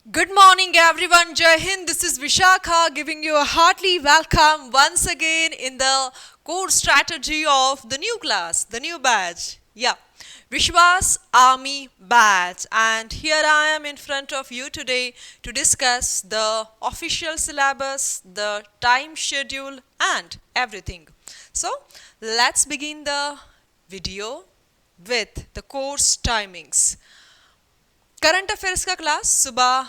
Good morning, everyone. Jai Hind. This is Vishakha giving you a heartily welcome once again in the core strategy of the new class, the new batch. Yeah, Vishwas Army Batch. And here I am in front of you today to discuss the official syllabus, the time schedule, and everything. So, let's begin the video with the course timings. Current affairs का class सुबह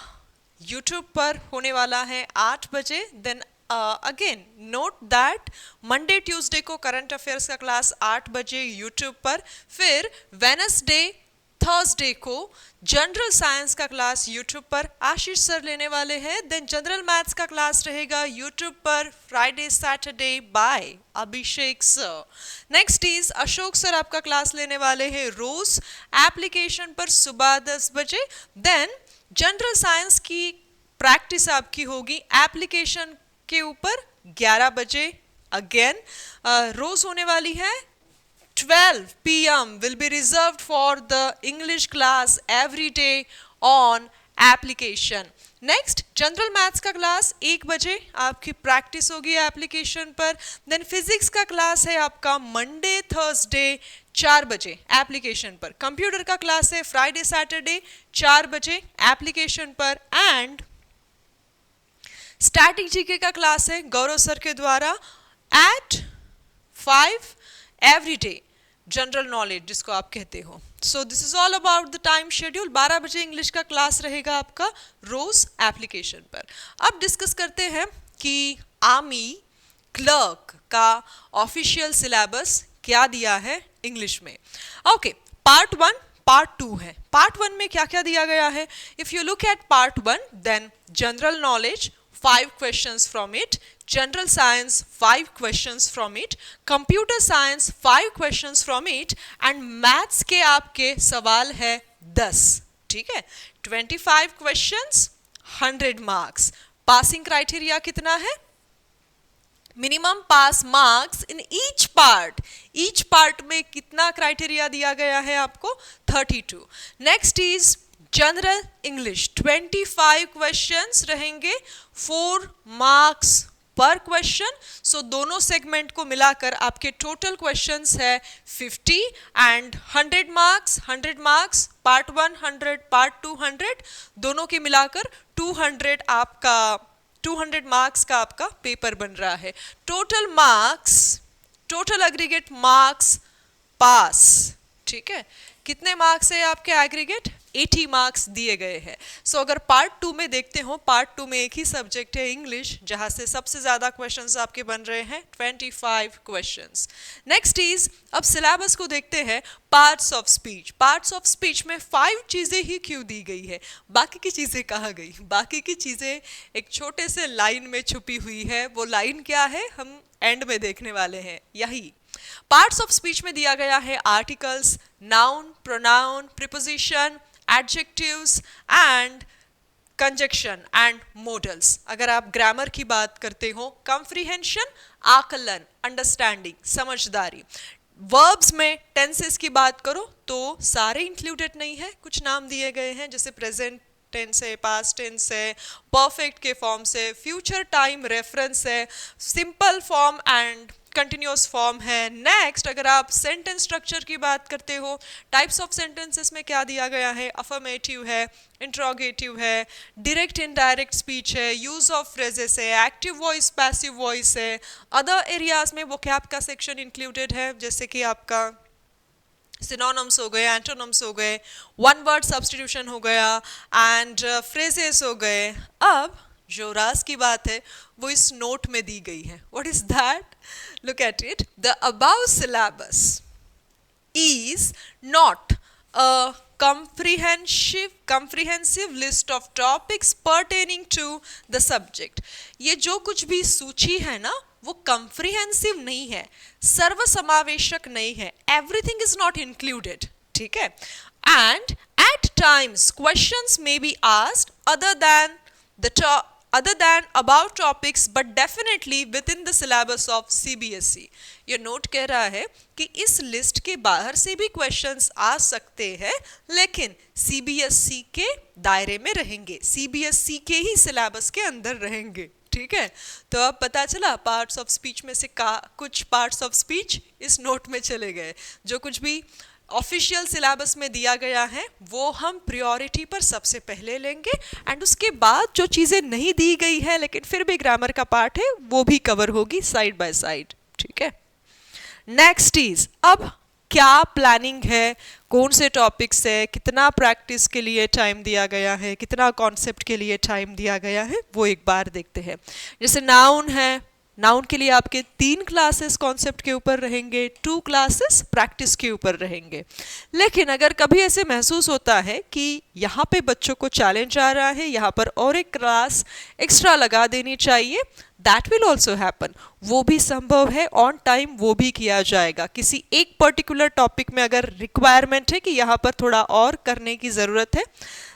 YouTube पर होने वाला है 8 बजे. Then again note that Monday Tuesday को current affairs का class 8 बजे यूट्यूब पर. फिर वेनसडे थर्सडे को जनरल साइंस का क्लास यूट्यूब पर आशीष सर लेने वाले हैं. देन जनरल मैथ्स का क्लास रहेगा यूट्यूब पर Friday Saturday by Abhishek sir. Next is Ashok sir आपका क्लास लेने वाले हैं रोज एप्लीकेशन पर सुबह 10 बजे. देन जनरल साइंस की प्रैक्टिस आपकी होगी एप्लीकेशन के ऊपर 11 बजे. अगेन रोज होने वाली है. 12 p.m. will be reserved for the English class every day on application. Next general maths का क्लास 1 बजे आपकी प्रैक्टिस होगी एप्लीकेशन पर. देन फिजिक्स का क्लास है आपका मंडे थर्सडे 4 बजे एप्लीकेशन पर. कंप्यूटर का क्लास है फ्राइडे सैटरडे 4 बजे एप्लीकेशन पर. एंड स्टैटिक जीके का क्लास है गौरव सर के द्वारा at 5 every day general knowledge जिसको आप कहते हो. So this is all about the time schedule. 12 बजे इंग्लिश का क्लास रहेगा आपका रोज एप्लीकेशन पर. अब डिस्कस करते हैं कि आर्मी क्लर्क का ऑफिशियल सिलेबस क्या दिया है इंग्लिश में. ओके, पार्ट 1 पार्ट 2 है. पार्ट 1 में क्या क्या दिया गया है. If you look at part 1 then general knowledge 5 questions from it, general science 5 questions from it, computer science 5 questions from it and maths के आपके सवाल है 10. ठीक है, 25 questions 100 marks. पासिंग क्राइटेरिया कितना है. Minimum pass marks in each part में कितना क्राइटेरिया दिया गया है आपको 32. Next is general English 25 questions रहेंगे 4 मार्क्स पर क्वेश्चन. सो दोनों सेगमेंट को मिलाकर आपके टोटल क्वेश्चंस है 50 एंड 100 मार्क्स पार्ट 1 100 पार्ट 2 100 दोनों के मिलाकर 200 आपका 200 मार्क्स का आपका पेपर बन रहा है. टोटल एग्रीगेट मार्क्स पास. ठीक है, कितने मार्क्स है आपके एग्रीगेट 80 मार्क्स दिए गए हैं. सो अगर पार्ट 2 में देखते हो पार्ट 2 में एक ही सब्जेक्ट है इंग्लिश जहां से सबसे ज्यादा क्वेश्चंस आपके बन रहे हैं 25 क्वेश्चंस. नेक्स्ट इज अब सिलेबस को देखते हैं. पार्ट्स ऑफ स्पीच में 5 चीजें ही क्यों दी गई है. बाकी की चीजें कहाँ गई. बाकी की चीजें एक छोटे से लाइन में छुपी हुई है. वो लाइन क्या है हम एंड में देखने वाले हैं. यही पार्ट्स ऑफ स्पीच में दिया गया है articles, noun, pronoun, preposition, adjectives and conjunction and models. अगर आप ग्रामर की बात करते हो कंप्रीहेंशन, आकलन, अंडरस्टैंडिंग, समझदारी. वर्ब्स में टेंसेस की बात करो तो सारे इंक्लूडेड नहीं है. कुछ नाम दिए गए हैं जैसे प्रेजेंट टेंस है, पास्ट टेंस है, परफेक्ट के फॉर्म से, फ्यूचर टाइम रेफरेंस है, simple form and continuous form है. नेक्स्ट अगर आप सेंटेंस स्ट्रक्चर की बात करते हो टाइप्स ऑफ सेंटेंसेस में क्या दिया गया है. अफर्मेटिव है, इंट्रोगेटिव है, डायरेक्ट इनडायरेक्ट स्पीच है, यूज ऑफ फ्रेजेस है, एक्टिव वॉइस पैसिव वॉइस है. अदर एरियाज में वोकैब का सेक्शन इंक्लूडेड है जैसे कि आपका सिनोनिम्स हो गए, एंटोनिम्स हो गए, वन वर्ड सब्स्टिट्यूशन हो गया एंड फ्रेजेस हो गए. अब जो राज की बात है वो इस नोट में दी गई है. What is that. Look at it. The above syllabus is not a comprehensive list of topics pertaining to the subject. ये जो कुछ भी सूची है ना वो comprehensive नहीं है, सर्वसमावेशक नहीं है. Everything is not included. ठीक है. And at times questions may be asked other than the other than about topics but definitely within the syllabus of CBSE. ये नोट कह रहा है कि इस लिस्ट के बाहर से भी क्वेश्चंस आ सकते हैं, लेकिन CBSE के दायरे में रहेंगे, CBSE के ही सिलेबस के अंदर रहेंगे. ठीक है, तो अब पता चला पार्ट्स ऑफ स्पीच में से कुछ पार्ट्स ऑफ स्पीच इस नोट में चले गए. जो कुछ भी ऑफिशियल सिलेबस में दिया गया है वो हम प्रायोरिटी पर सबसे पहले लेंगे, एंड उसके बाद जो चीज़ें नहीं दी गई है लेकिन फिर भी ग्रामर का पार्ट है वो भी कवर होगी साइड बाय साइड. ठीक है, नेक्स्ट इज, अब क्या प्लानिंग है, कौन से टॉपिक्स है, कितना प्रैक्टिस के लिए टाइम दिया गया है, कितना कॉन्सेप्ट के लिए टाइम दिया गया है, वो एक बार देखते हैं. जैसे नाउन है, नाउन के लिए आपके 3 क्लासेस कॉन्सेप्ट के ऊपर रहेंगे, 2 क्लासेस प्रैक्टिस के ऊपर रहेंगे. लेकिन अगर कभी ऐसे महसूस होता है कि यहाँ पे बच्चों को चैलेंज आ रहा है, यहाँ पर और एक क्लास एक्स्ट्रा लगा देनी चाहिए, दैट विल ऑल्सो हैपन. वो भी संभव है, ऑन टाइम वो भी किया जाएगा. किसी एक पर्टिकुलर टॉपिक में अगर रिक्वायरमेंट है कि यहाँ पर थोड़ा और करने की ज़रूरत है,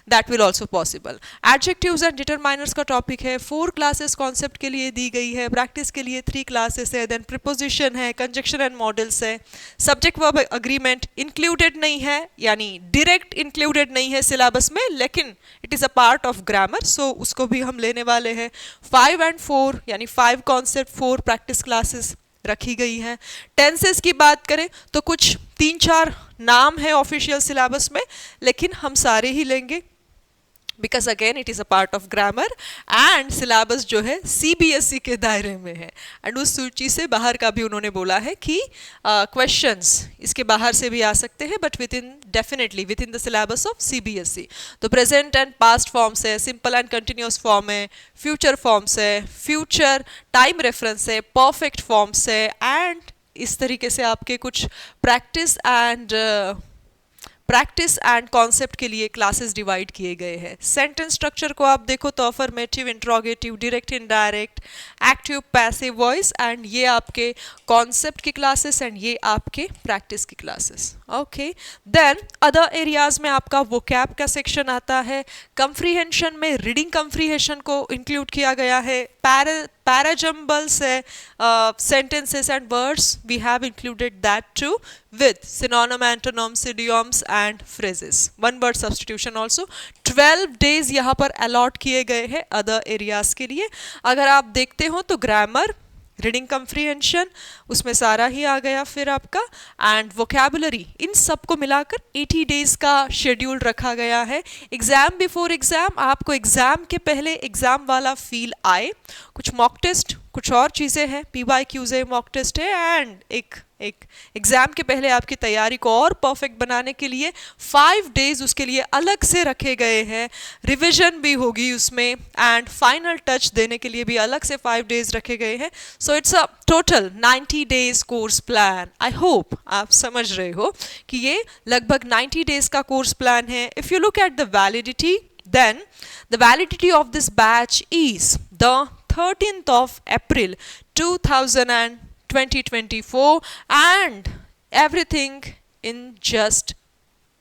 that will also possible. Adjectives and determiners का टॉपिक है, 4 क्लासेस कॉन्सेप्ट के लिए दी गई है, प्रैक्टिस के लिए 3 क्लासेस है, देन प्रीपोजिशन है, कंजक्शन एंड मॉडल्स है, सब्जेक्ट वर्ब एग्रीमेंट इंक्लूडेड नहीं है, यानी डायरेक्ट इंक्लूडेड नहीं है सिलेबस में, लेकिन it is a part of grammar, so उसको भी हम लेने वाले हैं. 5 and 4 यानी 5 कॉन्सेप्ट 4 प्रैक्टिस क्लासेस रखी गई हैं. टेंसेस की बात करें तो कुछ 3-4 नाम है ऑफिशियल सिलेबस में, लेकिन हम सारे ही लेंगे because again it is a part of grammar, and syllabus जो है CBSE के दायरे में है, एंड उस सूची से बाहर का भी उन्होंने बोला है कि क्वेश्चंस इसके बाहर से भी आ सकते हैं, but definitely with in the syllabus of CBSE. तो प्रेजेंट एंड पास्ट फॉर्म्स है, सिंपल एंड कंटिन्यूस फॉर्म है, फ्यूचर फॉर्म्स है, फ्यूचर टाइम रेफरेंस है, परफेक्ट फॉर्म्स है, एंड इस तरीके से आपके कुछ प्रैक्टिस एंड कॉन्सेप्ट के लिए क्लासेस डिवाइड किए गए हैं. सेंटेंस स्ट्रक्चर को आप देखो तो affirmative, interrogative, direct, indirect, active, passive voice, and ये आपके कॉन्सेप्ट की क्लासेस एंड ये आपके प्रैक्टिस की classes. Okay, then other areas में आपका वोकैब का सेक्शन आता है. कंप्रीहेंशन में रीडिंग कंप्रीहेंशन को इंक्लूड किया गया है. पैराजम्बल्स है, sentences and words we have included that too, with synonym, antonyms, idioms and phrases. One word substitution also. 12 days यहाँ पर allot किए गए हैं other areas के लिए. अगर आप देखते हो तो ग्रामर, रीडिंग कंप्रीहेंशन, उसमें सारा ही आ गया फिर आपका, एंड वोकैबुलरी, इन सब को मिलाकर 80 डेज का शेड्यूल रखा गया है. एग्ज़ाम बिफोर एग्ज़ाम, आपको एग्ज़ाम के पहले एग्ज़ाम वाला फील आए. कुछ मॉक टेस्ट, कुछ और चीज़ें हैं, PYQs है, मॉक टेस्ट है, एंड एक एग्ज़ाम के पहले आपकी तैयारी को और परफेक्ट बनाने के लिए 5 डेज उसके लिए अलग से रखे गए हैं. रिविजन भी होगी उसमें, एंड फाइनल टच देने के लिए भी अलग से 5 डेज रखे गए हैं. So it's a total 90 days course plan. I hope आप समझ रहे हो कि ये लगभग 90 डेज का कोर्स प्लान है. If you look at the validity, then the validity of this batch is the 13th of April 2024, and everything in just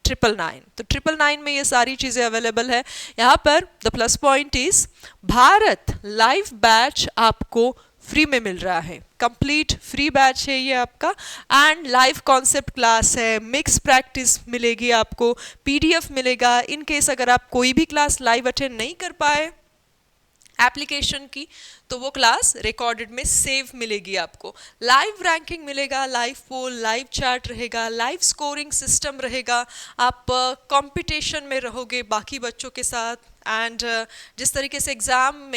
999. तो 999 में ये सारी चीज़ें अवेलेबल है. यहाँ पर the plus point is Bharat live batch आपको फ्री में मिल रहा है. कंप्लीट फ्री बैच है ये आपका, एंड लाइव कॉन्सेप्ट क्लास है, मिक्स प्रैक्टिस मिलेगी आपको, PDF मिलेगा. इन केस अगर आप कोई भी क्लास लाइव अटेंड नहीं कर पाए एप्लीकेशन की, तो वो क्लास रिकॉर्डेड में सेव मिलेगी आपको. लाइव रैंकिंग मिलेगा, लाइव पोल, लाइव चैट रहेगा, लाइव स्कोरिंग सिस्टम रहेगा. आप कंपटीशन में रहोगे बाकी बच्चों के साथ, एंड जिस तरीके से एग्ज़ाम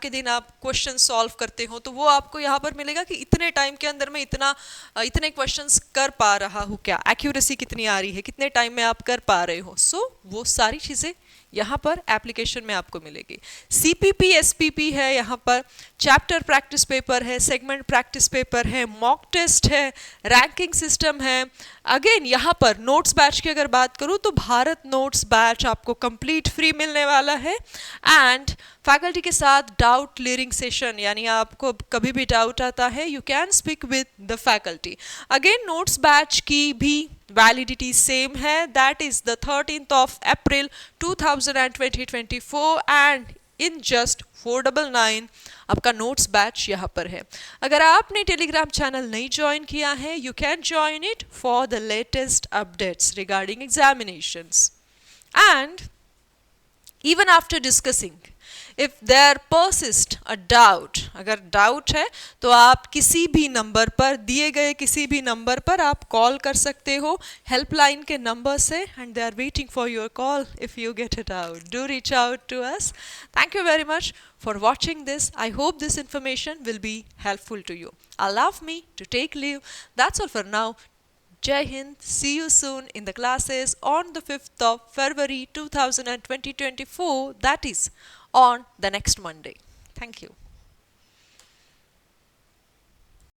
के दिन आप क्वेश्चन सॉल्व करते हो, तो वो आपको यहाँ पर मिलेगा कि इतने टाइम के अंदर मैं इतने क्वेश्चंस कर पा रहा हूँ, क्या एक्यूरेसी कितनी आ रही है, कितने टाइम में आप कर पा रहे हो. सो वो सारी चीज़ें यहाँ पर एप्लीकेशन में आपको मिलेगी. CPP SPP है, यहाँ पर चैप्टर प्रैक्टिस पेपर है, सेगमेंट प्रैक्टिस पेपर है, मॉक टेस्ट है, रैंकिंग सिस्टम है. अगेन यहाँ पर नोट्स बैच की अगर बात करूँ तो भारत नोट्स बैच आपको कंप्लीट फ्री मिलने वाला है, एंड फैकल्टी के साथ डाउट क्लियरिंग सेशन, यानी आपको कभी भी डाउट आता है you can speak with the faculty. Again notes batch की भी वैलिडिटी सेम है, that is the 13th of April 2024, and in just 499। आपका नोट्स बैच यहाँ पर है। अगर आपने टेलीग्राम चैनल नहीं ज्वाइन किया है, you can join it for the latest updates regarding examinations. And even after discussing, if there persist a doubt, अगर डाउट है तो आप किसी भी नंबर पर, दिए गए किसी भी नंबर पर आप कॉल कर सकते हो हेल्पलाइन के नंबर से, and they are waiting for your call if you get it out. Do reach out to us. Thank you very much for watching this. I hope this information will be helpful to you. Allow me to take leave. That's all for now. Jai Hind. See you soon in the classes on the 5th of February 2024, that is on the next Monday. Thank you.